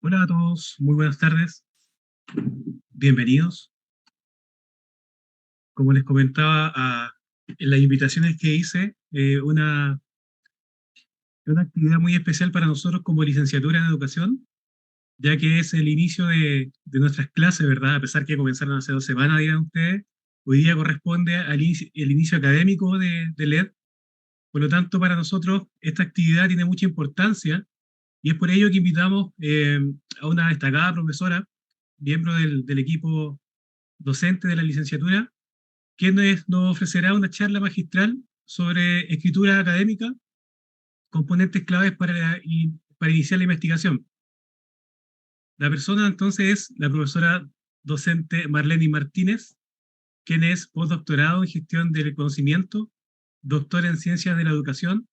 Hola a todos, muy buenas tardes, bienvenidos. Como les comentaba en las invitaciones que hice, una actividad muy especial para nosotros como licenciatura en educación, ya que es el inicio de nuestras clases, ¿verdad? A pesar que comenzaron hace 2 semanas, dirán ustedes, hoy día corresponde el inicio académico de LED. Por lo tanto, para nosotros esta actividad tiene mucha importancia y es por ello que invitamos a una destacada profesora, miembro del equipo docente de la licenciatura, quien nos ofrecerá una charla magistral sobre escritura académica, componentes claves para iniciar la investigación. La persona entonces es la profesora docente Marlene Martínez, quien es postdoctorado en gestión del conocimiento, doctor en ciencias de la educación,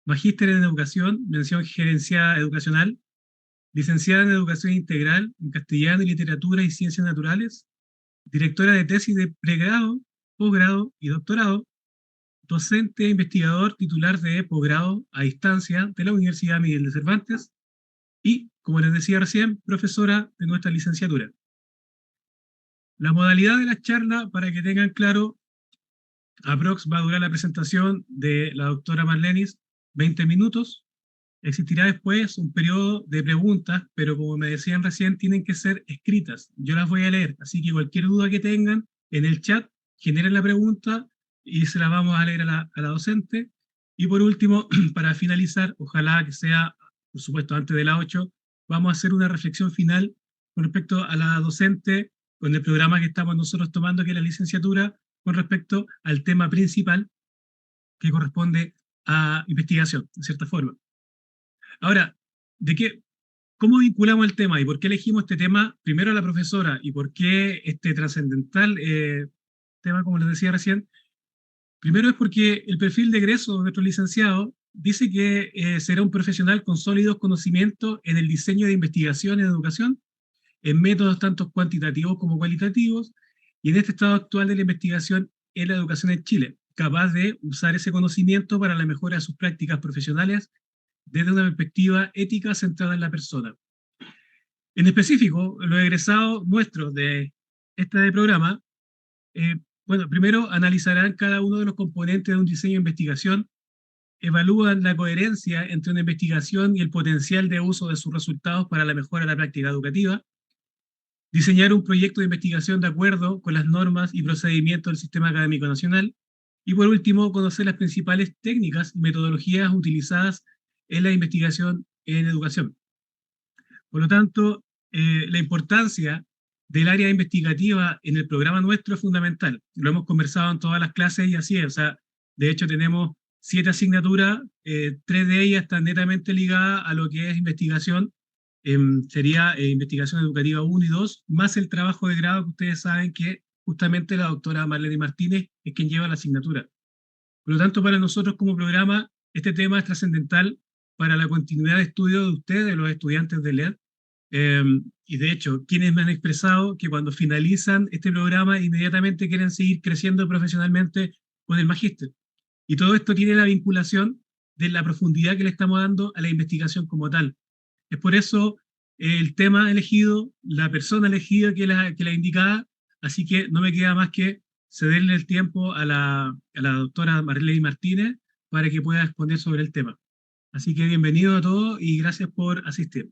magíster en educación, mención gerenciada educacional, licenciada en educación integral en castellano y literatura y ciencias naturales, directora de tesis de pregrado, posgrado y doctorado, docente e investigador titular de posgrado a distancia de la Universidad Miguel de Cervantes y, como les decía recién, profesora de nuestra licenciatura. La modalidad de la charla, para que tengan claro, aprox va a durar la presentación de la doctora Marlenis 20 minutos. Existirá después un periodo de preguntas, pero como me decían recién, tienen que ser escritas. Yo las voy a leer, así que cualquier duda que tengan en el chat, generen la pregunta y se la vamos a leer a la docente. Y por último, para finalizar, ojalá que sea, por supuesto, antes de las 8, vamos a hacer una reflexión final con respecto a la docente, con el programa que estamos nosotros tomando, que es la licenciatura, con respecto al tema principal que corresponde a investigación, de cierta forma. Ahora, ¿de qué, ¿cómo vinculamos el tema y por qué elegimos este tema? Primero a la profesora y por qué este trascendental tema, como les decía recién. Primero es porque el perfil de egreso de nuestro licenciado dice que será un profesional con sólidos conocimientos en el diseño de investigación en educación, en métodos tanto cuantitativos como cualitativos, y en este estado actual de la investigación en la educación en Chile, capaz de usar ese conocimiento para la mejora de sus prácticas profesionales desde una perspectiva ética centrada en la persona. En específico, los egresados nuestros de este programa, eh, bueno, primero analizarán cada uno de los componentes de un diseño de investigación, evalúan la coherencia entre una investigación y el potencial de uso de sus resultados para la mejora de la práctica educativa, diseñar un proyecto de investigación de acuerdo con las normas y procedimientos del Sistema Académico Nacional, y por último, conocer las principales técnicas y metodologías utilizadas en la investigación en educación. Por lo tanto, la importancia del área investigativa en el programa nuestro es fundamental. Lo hemos conversado en todas las clases y así es. O sea, de hecho, tenemos 7 asignaturas, 3 de ellas están netamente ligadas a lo que es investigación. Sería investigación educativa 1 y 2, más el trabajo de grado que ustedes saben que justamente la doctora Marlene Martínez es quien lleva la asignatura. Por lo tanto, para nosotros como programa, este tema es trascendental para la continuidad de estudio de ustedes, de los estudiantes de LED. Eh, y de hecho, quienes me han expresado que cuando finalizan este programa inmediatamente quieren seguir creciendo profesionalmente con el magíster. Y todo esto tiene la vinculación de la profundidad que le estamos dando a la investigación como tal. Es por eso el tema elegido, la persona elegida que la indicada, así que no me queda más que cederle el tiempo a la doctora Marlene Martínez para que pueda exponer sobre el tema. Así que bienvenido a todos y gracias por asistir.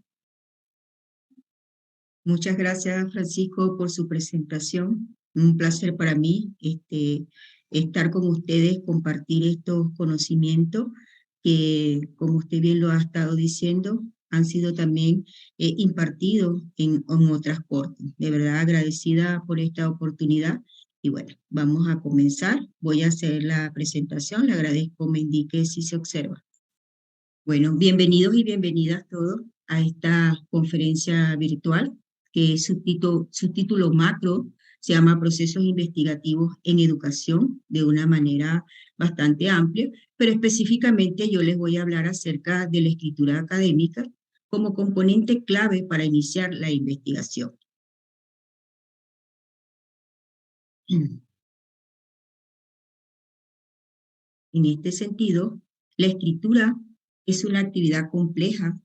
Muchas gracias, Francisco, por su presentación. Un placer para mí estar con ustedes, compartir estos conocimientos que, como usted bien lo ha estado diciendo, han sido también impartidos en otras cortes. De verdad agradecida por esta oportunidad. Y bueno, vamos a comenzar. Voy a hacer la presentación. Le agradezco, me indique si se observa. Bueno, bienvenidos y bienvenidas todos a esta conferencia virtual, que su título macro se llama Procesos Investigativos en Educación, de una manera bastante amplia, pero específicamente yo les voy a hablar acerca de la escritura académica como componente clave para iniciar la investigación. En este sentido, la escritura es una actividad compleja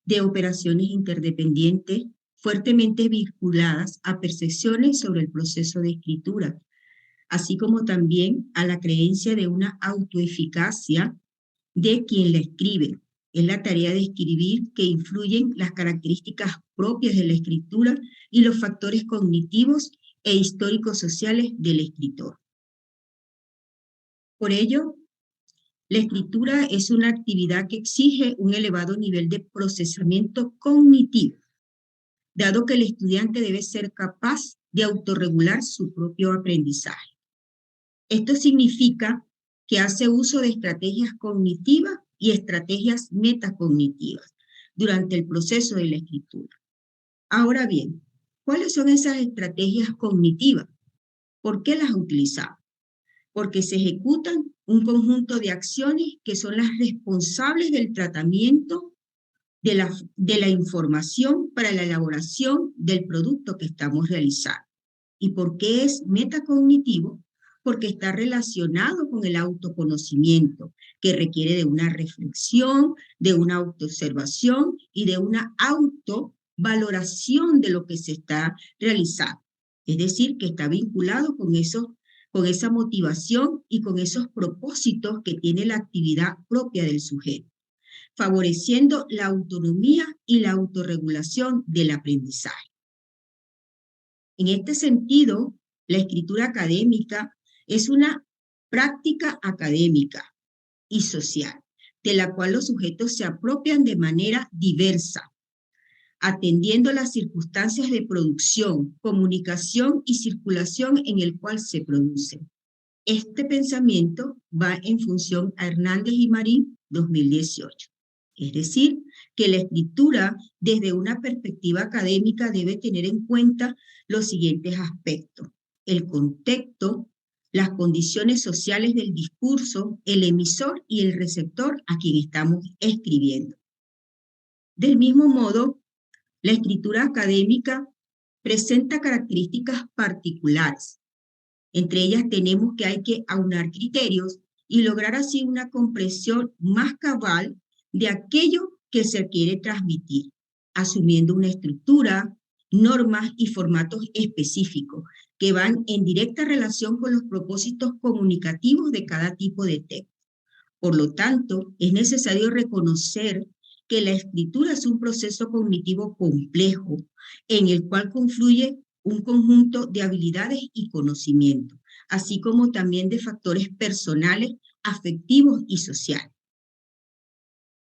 de operaciones interdependientes fuertemente vinculadas a percepciones sobre el proceso de escritura, así como también a la creencia de una autoeficacia de quien la escribe. Es la tarea de escribir que influyen las características propias de la escritura y los factores cognitivos e históricos sociales del escritor. Por ello, la escritura es una actividad que exige un elevado nivel de procesamiento cognitivo, dado que el estudiante debe ser capaz de autorregular su propio aprendizaje. Esto significa que hace uso de estrategias cognitivas y estrategias metacognitivas durante el proceso de la escritura. Ahora bien, ¿cuáles son esas estrategias cognitivas? ¿Por qué las utilizamos? Porque se ejecutan un conjunto de acciones que son las responsables del tratamiento de la información para la elaboración del producto que estamos realizando. ¿Y por qué es metacognitivo? Porque está relacionado con el autoconocimiento, que requiere de una reflexión, de una autoobservación y de una autovaloración de lo que se está realizando. Es decir, que está vinculado con esa motivación y con esos propósitos que tiene la actividad propia del sujeto, favoreciendo la autonomía y la autorregulación del aprendizaje. En este sentido, la escritura académica es una práctica académica y social, de la cual los sujetos se apropian de manera diversa, atendiendo las circunstancias de producción, comunicación y circulación en el cual se produce. Este pensamiento va en función a Hernández y Marín, 2018. Es decir, que la escritura desde una perspectiva académica debe tener en cuenta los siguientes aspectos: el contexto, las condiciones sociales del discurso, el emisor y el receptor a quien estamos escribiendo. Del mismo modo, la escritura académica presenta características particulares. Entre ellas tenemos que hay que aunar criterios y lograr así una comprensión más cabal de aquello que se quiere transmitir, asumiendo una estructura, normas y formatos específicos que van en directa relación con los propósitos comunicativos de cada tipo de texto. Por lo tanto, es necesario reconocer que la escritura es un proceso cognitivo complejo en el cual confluye un conjunto de habilidades y conocimientos, así como también de factores personales, afectivos y sociales.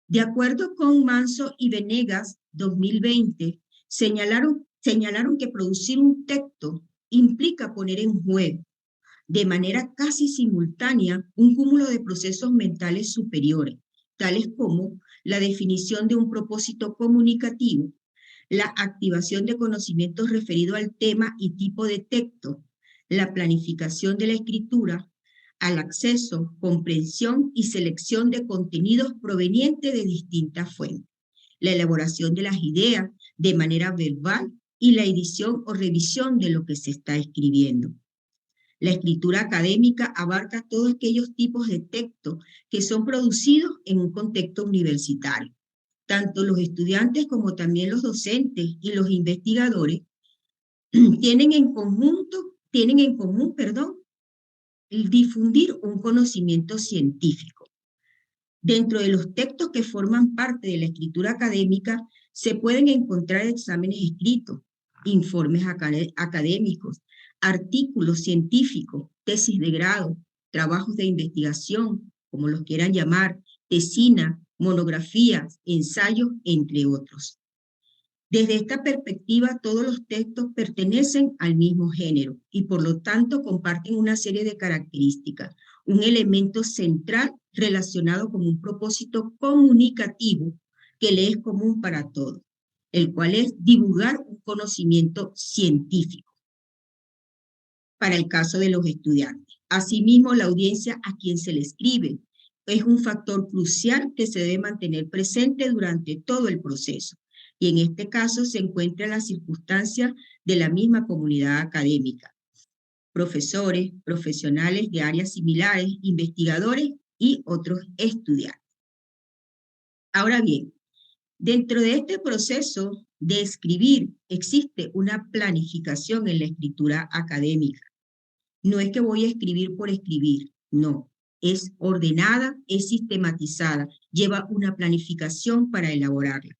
De acuerdo con Manso y Venegas, 2020, señalaron que producir un texto implica poner en juego, de manera casi simultánea, un cúmulo de procesos mentales superiores, tales como la definición de un propósito comunicativo, la activación de conocimientos referidos al tema y tipo de texto, la planificación de la escritura, al acceso, comprensión y selección de contenidos provenientes de distintas fuentes, la elaboración de las ideas de manera verbal y la edición o revisión de lo que se está escribiendo. La escritura académica abarca todos aquellos tipos de texto que son producidos en un contexto universitario. Tanto los estudiantes como también los docentes y los investigadores tienen en común, el difundir un conocimiento científico. Dentro de los textos que forman parte de la escritura académica se pueden encontrar exámenes escritos, informes académicos, artículos científicos, tesis de grado, trabajos de investigación, como los quieran llamar, tesina, monografías, ensayos, entre otros. Desde esta perspectiva, todos los textos pertenecen al mismo género y por lo tanto comparten una serie de características, un elemento central relacionado con un propósito comunicativo que le es común para todos, el cual es divulgar un conocimiento científico. Para el caso de los estudiantes. Asimismo, la audiencia a quien se le escribe es un factor crucial que se debe mantener presente durante todo el proceso. Y en este caso se encuentra la circunstancia de la misma comunidad académica. Profesores, profesionales de áreas similares, investigadores y otros estudiantes. Ahora bien, Dentro de este proceso de escribir existe una planificación en la escritura académica. No es que voy a escribir por escribir, no. Es ordenada, es sistematizada, lleva una planificación para elaborarla.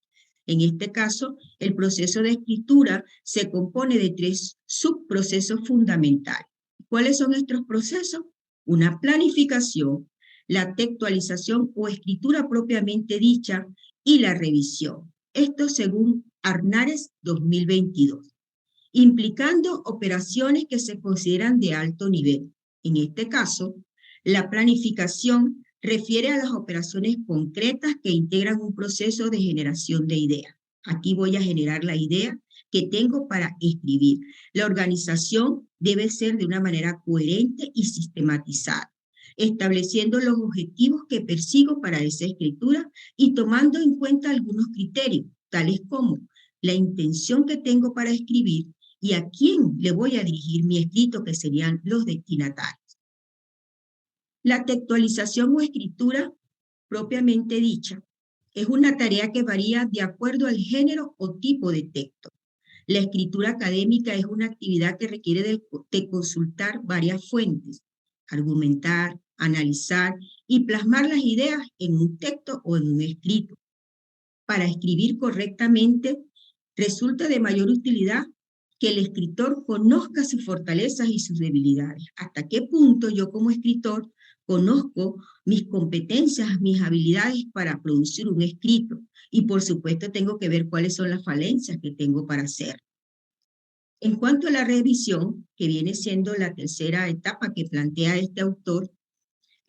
En este caso, el proceso de escritura se compone de 3 subprocesos fundamentales. ¿Cuáles son estos procesos? Una planificación, la textualización o escritura propiamente dicha y la revisión. Esto según Arnares 2022, implicando operaciones que se consideran de alto nivel. En este caso, la planificación refiere a las operaciones concretas que integran un proceso de generación de ideas. Aquí voy a generar la idea que tengo para escribir. La organización debe ser de una manera coherente y sistematizada, estableciendo los objetivos que persigo para esa escritura y tomando en cuenta algunos criterios, tales como la intención que tengo para escribir y a quién le voy a dirigir mi escrito, que serían los destinatarios. La textualización o escritura propiamente dicha es una tarea que varía de acuerdo al género o tipo de texto. La escritura académica es una actividad que requiere de consultar varias fuentes, argumentar, analizar y plasmar las ideas en un texto o en un escrito. Para escribir correctamente, resulta de mayor utilidad que el escritor conozca sus fortalezas y sus debilidades. ¿Hasta qué punto yo como escritor conozco mis competencias, mis habilidades para producir un escrito? Y por supuesto tengo que ver cuáles son las falencias que tengo para hacer. En cuanto a la revisión, que viene siendo la tercera etapa que plantea este autor,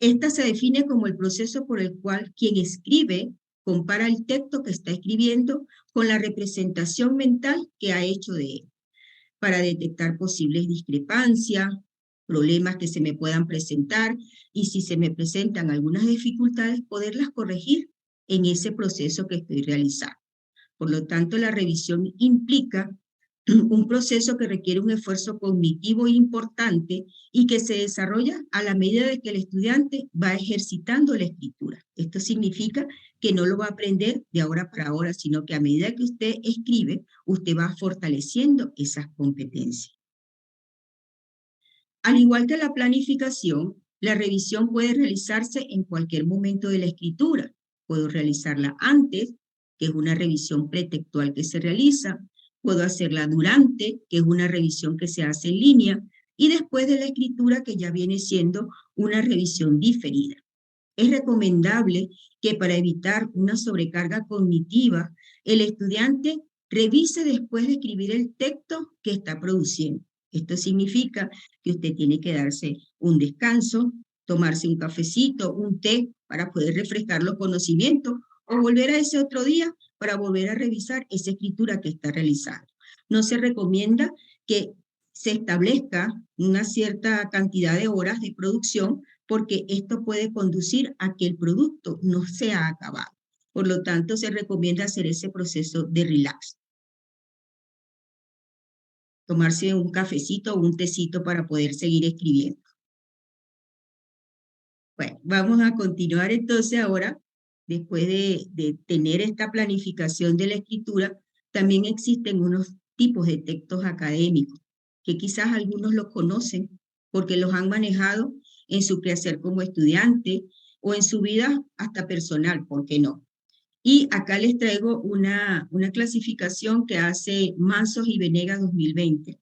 esta se define como el proceso por el cual quien escribe compara el texto que está escribiendo con la representación mental que ha hecho de él, para detectar posibles discrepancias, problemas que se me puedan presentar, y si se me presentan algunas dificultades, poderlas corregir en ese proceso que estoy realizando. Por lo tanto, la revisión implica un proceso que requiere un esfuerzo cognitivo importante y que se desarrolla a la medida de que el estudiante va ejercitando la escritura. Esto significa que no lo va a aprender de ahora para ahora, sino que a medida que usted escribe, usted va fortaleciendo esas competencias. Al igual que la planificación, la revisión puede realizarse en cualquier momento de la escritura. Puedo realizarla antes, que es una revisión pretextual que se realiza. Puedo hacerla durante, que es una revisión que se hace en línea, y después de la escritura, que ya viene siendo una revisión diferida. Es recomendable que para evitar una sobrecarga cognitiva, el estudiante revise después de escribir el texto que está produciendo. Esto significa que usted tiene que darse un descanso, tomarse un cafecito, un té, para poder refrescar los conocimientos, o volver a ese otro día para volver a revisar esa escritura que está realizando. No se recomienda que se establezca una cierta cantidad de horas de producción, porque esto puede conducir a que el producto no sea acabado. Por lo tanto, se recomienda hacer ese proceso de relax. Tomarse un cafecito o un tecito para poder seguir escribiendo. Bueno, vamos a continuar entonces ahora. Después de tener esta planificación de la escritura, también existen unos tipos de textos académicos, que quizás algunos los conocen porque los han manejado en su quehacer como estudiante o en su vida hasta personal, ¿por qué no? Y acá les traigo una clasificación que hace Mansos y Venegas 2020,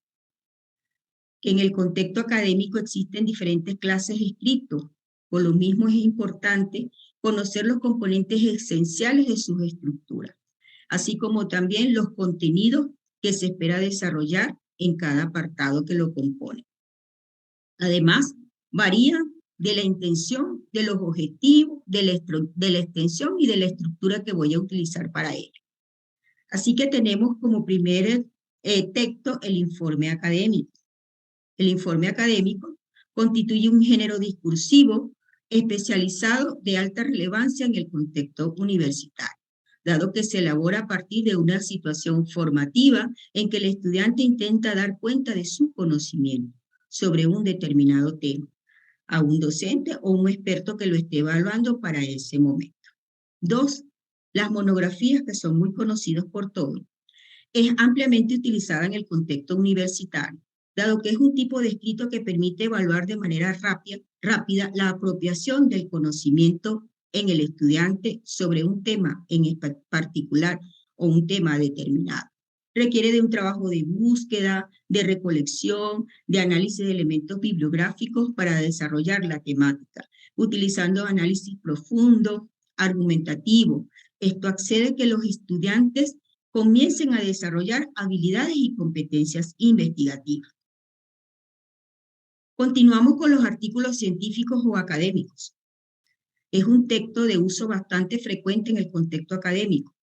que en el contexto académico existen diferentes clases de escritos. Por lo mismo es importante conocer los componentes esenciales de sus estructuras, así como también los contenidos que se espera desarrollar en cada apartado que lo compone. Además, varía de la intención, de los objetivos, de la extensión y de la estructura que voy a utilizar para ello. Así que tenemos como primer texto el informe académico. El informe académico constituye un género discursivo especializado de alta relevancia en el contexto universitario, dado que se elabora a partir de una situación formativa en que el estudiante intenta dar cuenta de su conocimiento sobre un determinado tema a un docente o un experto que lo esté evaluando para ese momento. 2. las monografías, que son muy conocidos por todos, es ampliamente utilizada en el contexto universitario, dado que es un tipo de escrito que permite evaluar de manera rápida la apropiación del conocimiento en el estudiante sobre un tema en particular o un tema determinado. Requiere de un trabajo de búsqueda, de recolección, de análisis de elementos bibliográficos para desarrollar la temática, utilizando análisis profundo, argumentativo. Esto accede a que los estudiantes comiencen a desarrollar habilidades y competencias investigativas. Continuamos con los artículos científicos o académicos. Es un texto de uso bastante frecuente en el contexto académico,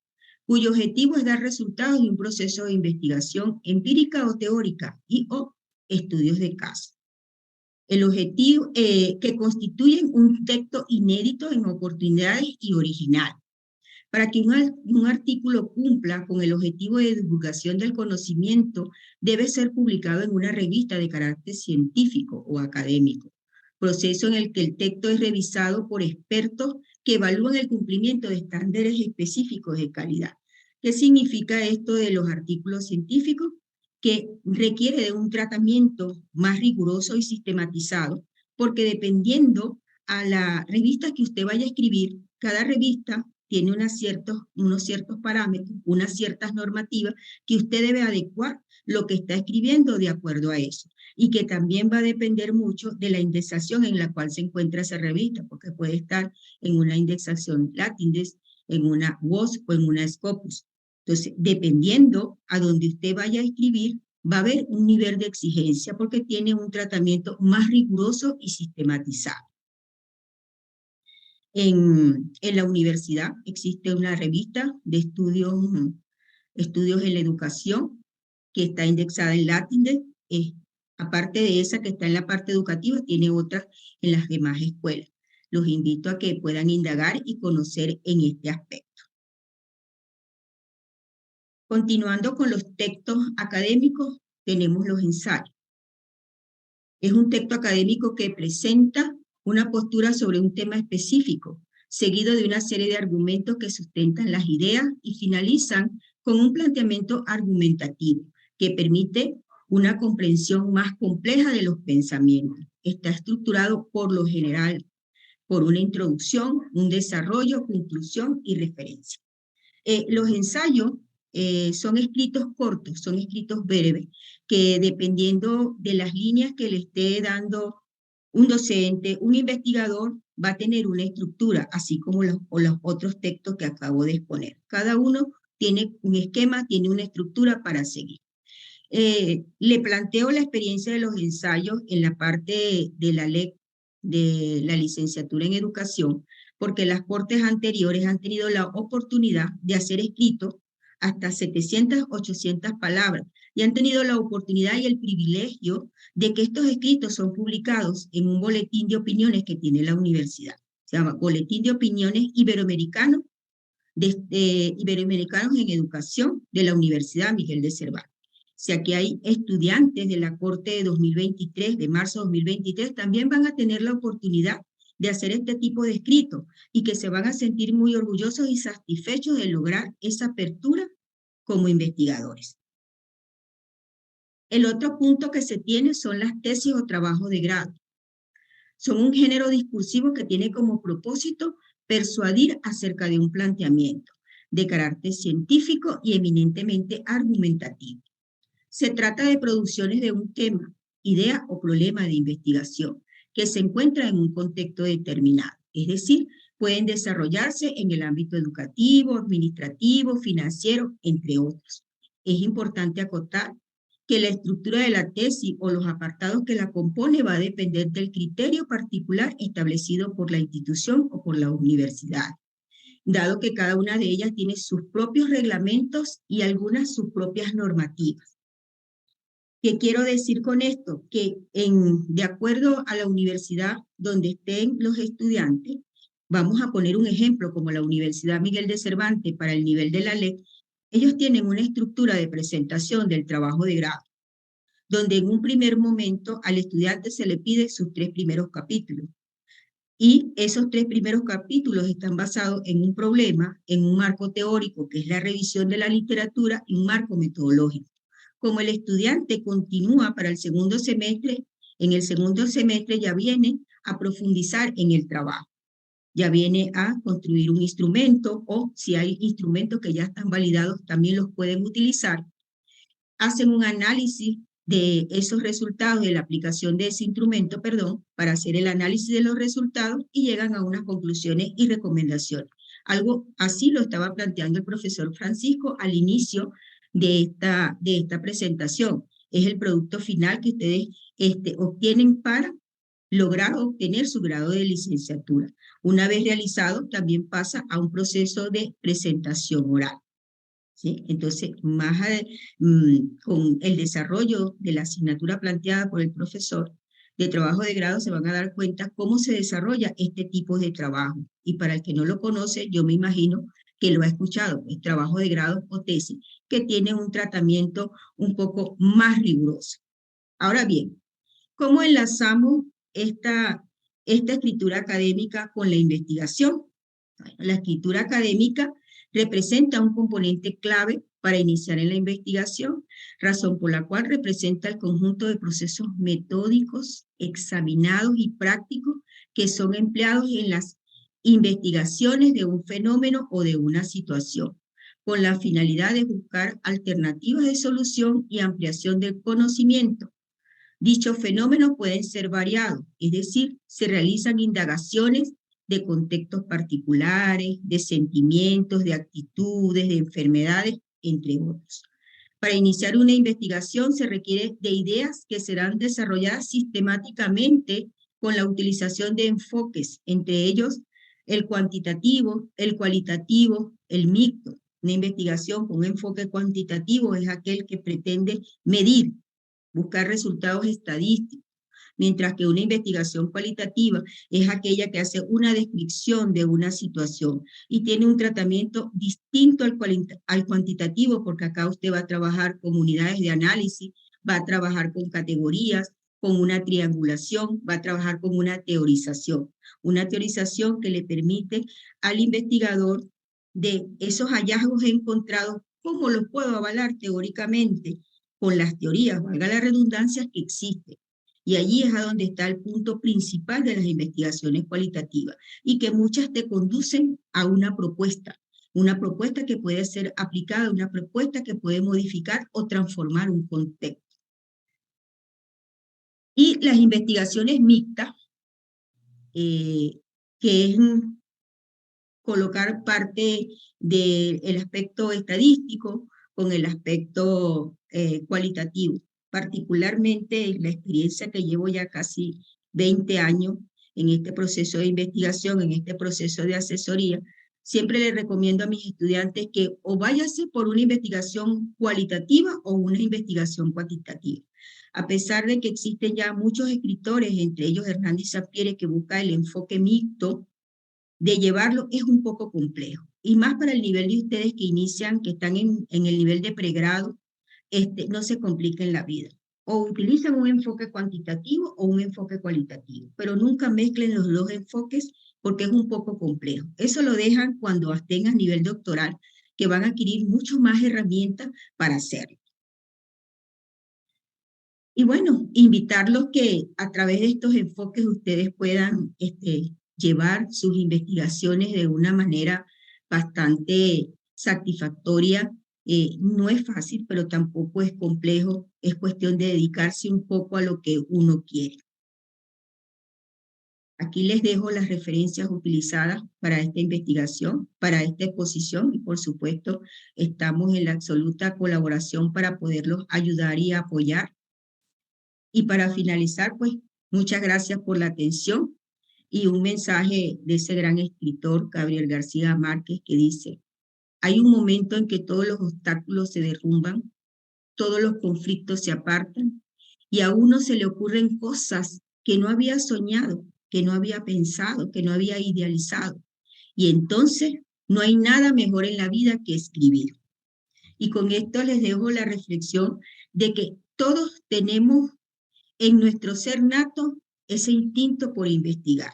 cuyo objetivo es dar resultados de un proceso de investigación empírica o teórica o estudios de caso. El objetivo que constituyen un texto inédito en oportunidades y original. Para que un artículo cumpla con el objetivo de divulgación del conocimiento, debe ser publicado en una revista de carácter científico o académico, proceso en el que el texto es revisado por expertos que evalúan el cumplimiento de estándares específicos de calidad. ¿Qué significa esto de los artículos científicos? Que requiere de un tratamiento más riguroso y sistematizado, porque dependiendo a la revista que usted vaya a escribir, cada revista tiene unos ciertos parámetros, unas ciertas normativas que usted debe adecuar lo que está escribiendo de acuerdo a eso. Y que también va a depender mucho de la indexación en la cual se encuentra esa revista, porque puede estar en una indexación LatinDesk, en una WOS o en una Scopus. Entonces, dependiendo a donde usted vaya a escribir, va a haber un nivel de exigencia porque tiene un tratamiento más riguroso y sistematizado. En la universidad existe una revista de estudios en la educación que está indexada en LatinDesk. Aparte de esa que está en la parte educativa, tiene otras en las demás escuelas. Los invito a que puedan indagar y conocer en este aspecto. Continuando con los textos académicos, tenemos los ensayos. Es un texto académico que presenta una postura sobre un tema específico, seguido de una serie de argumentos que sustentan las ideas y finalizan con un planteamiento argumentativo que permite una comprensión más compleja de los pensamientos. Está estructurado por lo general por una introducción, un desarrollo, conclusión y referencia. Los ensayos son escritos cortos, son escritos breves, que dependiendo de las líneas que le esté dando un docente, un investigador, va a tener una estructura, así como los otros textos que acabo de exponer. Cada uno tiene un esquema, tiene una estructura para seguir. Le planteo la experiencia de los ensayos en la parte de la ley de la licenciatura en educación, porque las cortes anteriores han tenido la oportunidad de hacer escritos hasta 700, 800 palabras, y han tenido la oportunidad y el privilegio de que estos escritos son publicados en un boletín de opiniones que tiene la universidad. Se llama Boletín de Opiniones Iberoamericano, Iberoamericanos en Educación de la Universidad Miguel de Cervantes. O sea que hay estudiantes de la Corte de 2023, de marzo de 2023, también van a tener la oportunidad de hacer este tipo de escritos y que se van a sentir muy orgullosos y satisfechos de lograr esa apertura como investigadores. El otro punto que se tiene son las tesis o trabajos de grado. Son un género discursivo que tiene como propósito persuadir acerca de un planteamiento de carácter científico y eminentemente argumentativo. Se trata de producciones de un tema, idea o problema de investigación que se encuentra en un contexto determinado. Es decir, pueden desarrollarse en el ámbito educativo, administrativo, financiero, entre otros. Es importante acotar que la estructura de la tesis o los apartados que la compone va a depender del criterio particular establecido por la institución o por la universidad, dado que cada una de ellas tiene sus propios reglamentos y algunas sus propias normativas. ¿Qué quiero decir con esto? Que de acuerdo a la universidad donde estén los estudiantes, vamos a poner un ejemplo como la Universidad Miguel de Cervantes para el nivel de la ley, ellos tienen una estructura de presentación del trabajo de grado, donde en un primer momento al estudiante se le pide sus 3 primeros capítulos. Y esos 3 primeros capítulos están basados en un problema, en un marco teórico, que es la revisión de la literatura, y un marco metodológico. Como el estudiante continúa para el segundo semestre, en el segundo semestre ya viene a profundizar en el trabajo, ya viene a construir un instrumento, o si hay instrumentos que ya están validados, también los pueden utilizar. Hacen un análisis de esos resultados, de la aplicación de ese instrumento, perdón, para hacer el análisis de los resultados y llegan a unas conclusiones y recomendaciones. Algo así lo estaba planteando el profesor Francisco al inicio de esta presentación. Es el producto final que ustedes obtienen para lograr obtener su grado de licenciatura. Una vez realizado, también pasa a un proceso de presentación oral. ¿Sí? Entonces, con el desarrollo de la asignatura planteada por el profesor de trabajo de grado, se van a dar cuenta cómo se desarrolla este tipo de trabajo. Y para el que no lo conoce, yo me imagino que lo ha escuchado, es trabajo de grado o tesis, que tiene un tratamiento un poco más riguroso. Ahora bien, ¿cómo enlazamos esta escritura académica con la investigación? Bueno, la escritura académica representa un componente clave para iniciar en la investigación, razón por la cual representa el conjunto de procesos metódicos, examinados y prácticos que son empleados en las investigaciones de un fenómeno o de una situación, con la finalidad de buscar alternativas de solución y ampliación del conocimiento. Dichos fenómenos pueden ser variados, es decir, se realizan indagaciones de contextos particulares, de sentimientos, de actitudes, de enfermedades, entre otros. Para iniciar una investigación se requiere de ideas que serán desarrolladas sistemáticamente con la utilización de enfoques, entre ellos el cuantitativo, el cualitativo, el mixto. Una investigación con un enfoque cuantitativo es aquel que pretende medir, buscar resultados estadísticos, mientras que una investigación cualitativa es aquella que hace una descripción de una situación y tiene un tratamiento distinto al cuantitativo, porque acá usted va a trabajar con unidades de análisis, va a trabajar con categorías, con una triangulación, va a trabajar con una teorización que le permite al investigador de esos hallazgos encontrados, ¿cómo los puedo avalar teóricamente? Con las teorías, valga la redundancia, que existen. Y allí es a donde está el punto principal de las investigaciones cualitativas, y que muchas te conducen a una propuesta que puede ser aplicada, una propuesta que puede modificar o transformar un contexto. Y las investigaciones mixtas, que es colocar parte del aspecto estadístico con el aspecto cualitativo. Particularmente la experiencia que llevo ya casi 20 años en este proceso de investigación, en este proceso de asesoría, siempre le recomiendo a mis estudiantes que o váyase por una investigación cualitativa o una investigación cuantitativa. A pesar de que existen ya muchos escritores, entre ellos Hernández Sapieres, que busca el enfoque mixto, de llevarlo es un poco complejo. Y más para el nivel de ustedes que inician, que están en el nivel de pregrado, no se compliquen la vida. O utilizan un enfoque cuantitativo o un enfoque cualitativo, pero nunca mezclen los dos enfoques porque es un poco complejo. Eso lo dejan cuando estén a nivel doctoral, que van a adquirir mucho más herramientas para hacerlo. Y bueno, invitarlos que a través de estos enfoques ustedes puedan llevar sus investigaciones de una manera bastante satisfactoria. No es fácil, pero tampoco es complejo. Es cuestión de dedicarse un poco a lo que uno quiere. Aquí les dejo las referencias utilizadas para esta investigación, para esta exposición, y por supuesto estamos en la absoluta colaboración para poderlos ayudar y apoyar. Y para finalizar, pues, muchas gracias por la atención y un mensaje de ese gran escritor, Gabriel García Márquez, que dice: hay un momento en que todos los obstáculos se derrumban, todos los conflictos se apartan y a uno se le ocurren cosas que no había soñado, que no había pensado, que no había idealizado. Y entonces no hay nada mejor en la vida que escribir. Y con esto les dejo la reflexión de que todos tenemos en nuestro ser nato ese instinto por investigar,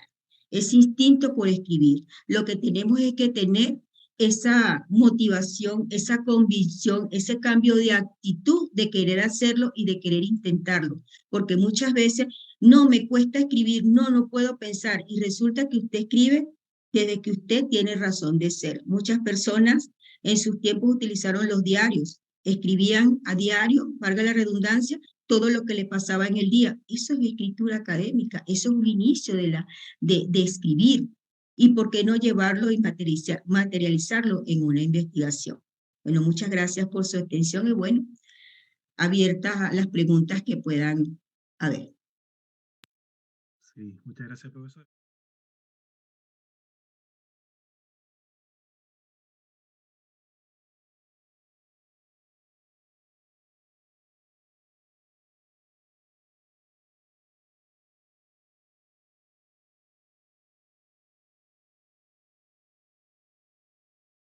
ese instinto por escribir. Lo que tenemos es que tener esa motivación, esa convicción, ese cambio de actitud de querer hacerlo y de querer intentarlo, porque muchas veces no me cuesta escribir, no, no puedo pensar, y resulta que usted escribe desde que usted tiene razón de ser. Muchas personas en sus tiempos utilizaron los diarios, escribían a diario, valga la redundancia, todo lo que le pasaba en el día. Eso es escritura académica, eso es un inicio de escribir. ¿Y por qué no llevarlo y materializarlo en una investigación? Bueno, muchas gracias por su atención y bueno, abiertas a las preguntas que puedan haber. Sí, muchas gracias, profesor.